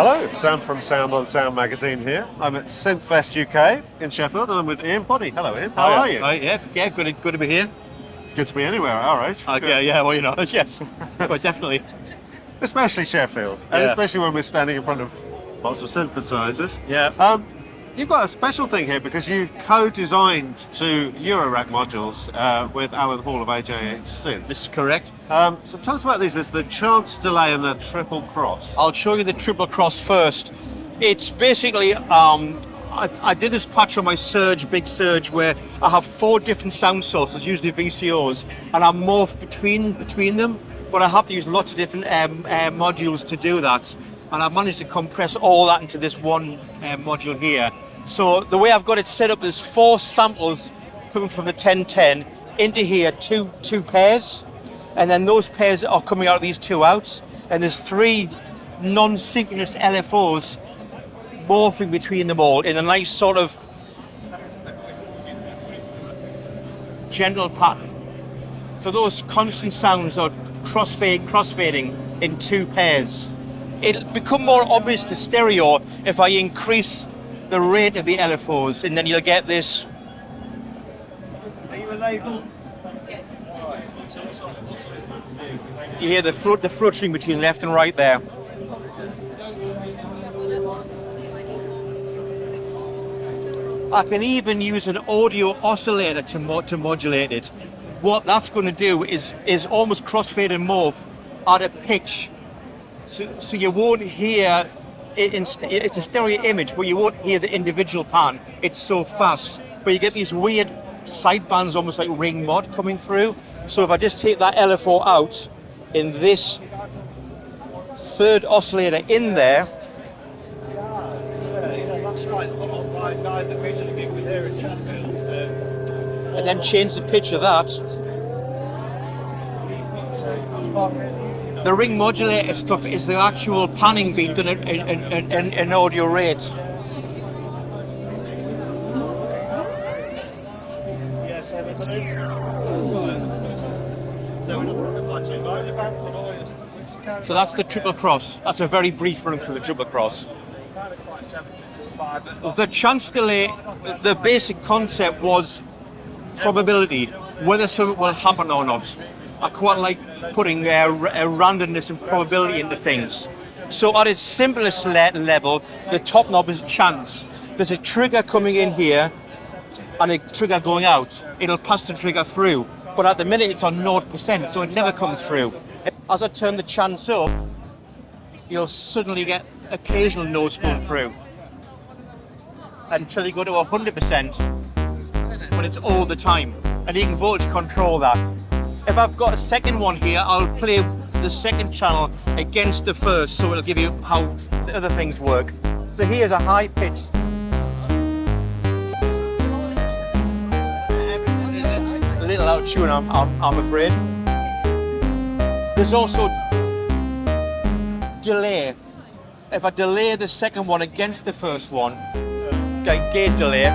Hello, Sam from Sound on Sound magazine here. I'm at SynthFest UK in Sheffield and I'm with Ian Poddy. Hello Ian, how are you? Yeah, good to be here. It's good to be anywhere, all right. Yeah, well, you know, yes, but definitely. Especially Sheffield, and especially when we're standing in front of lots of synthesizers. Yeah. You've got a special thing here because you've co-designed two Eurorack modules with Alan Hall of AJH Synth. This is correct. So tell us about these. There's the chance delay and the triple cross. I'll show you the triple cross first. It's basically, I did this patch on my Big Surge, where I have 4 different sound sources, usually VCOs, and I morph between them, but I have to use lots of different modules to do that. And I've managed to compress all that into this one module here. So the way I've got it set up, there's 4 samples coming from the 1010 into here, two pairs, and then those pairs are coming out of these 2 outs, and there's 3 non-synchronous LFOs morphing between them all in a nice sort of gentle pattern. So those constant sounds are crossfading in 2 pairs. It'll become more obvious to stereo if I increase the rate of the LFOs, and then you'll get this. Are you a label? Yes. You hear the fluttering between left and right there. I can even use an audio oscillator to modulate it. What that's going to do is almost crossfade and morph at a pitch. So you won't hear it. It's a stereo image, but you won't hear the individual pan. It's so fast. But you get these weird sidebands, almost like ring mod coming through. So if I just take that LFO out in this 3rd oscillator in there, and then change the pitch of that. The ring modulator stuff is the actual panning being done in audio rate. So that's the triple cross. That's a very brief run through the triple cross. The chance delay, the basic concept was probability, whether something will happen or not. I quite like putting a randomness and probability into things. So at its simplest level, the top knob is chance. There's a trigger coming in here and a trigger going out. It'll pass the trigger through, but at the minute it's on 0%, so it never comes through. As I turn the chance up, you'll suddenly get occasional notes going through until you go to 100%, but it's all the time, and you can voltage control that. If I've got a second one here, I'll play the second channel against the first, so it'll give you how the other things work. So here's a high pitch. A little out of tune, I'm afraid. There's also delay. If I delay the second one against the first one, gate delay,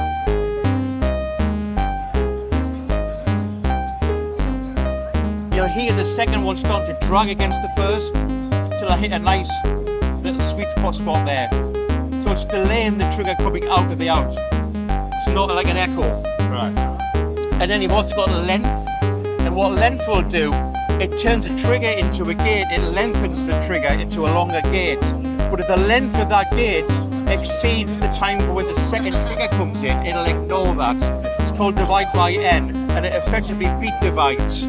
you'll hear the second one start to drag against the first till I hit a nice little sweet spot there. So it's delaying the trigger coming out of the out. It's not like an echo. Right. And then you've also got length. And what length will do, it turns a trigger into a gate, it lengthens the trigger into a longer gate. But if the length of that gate exceeds the time for when the second trigger comes in, it'll ignore that. It's called divide by n, and it effectively beat divides.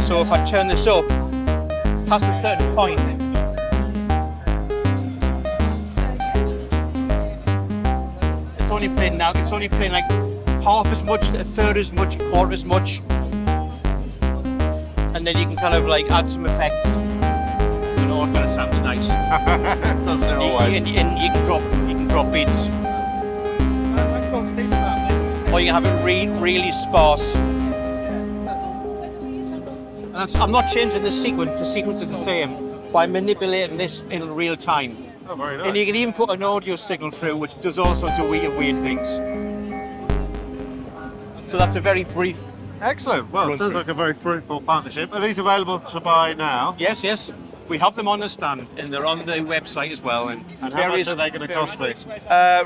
So if I turn this up past a certain point, it's only playing now, it's only playing like half as much, a third as much, a quarter as much. And then you can kind of like add some effects. And all kind of sounds nice. Doesn't it always? And you can drop beats. Or you can have it really sparse. I'm not changing the sequence is the same by manipulating this in real time. Oh, very nice. And you can even put an audio signal through, which does all sorts of weird things. So that's a very brief. Excellent. Well, it sounds like a very fruitful partnership. Are these available to buy now? Yes. We have them on the stand, and they're on the website as well. And And how much are they going to cost me?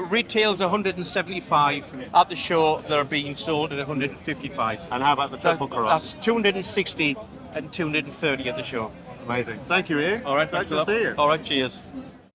Retail's 175. At the show, they're being sold at 155. And how about the triple cross? That's 260 and 230 at the show. Amazing. Thank you, Ian. All right, Nice thanks a to lot. see you. All right, cheers.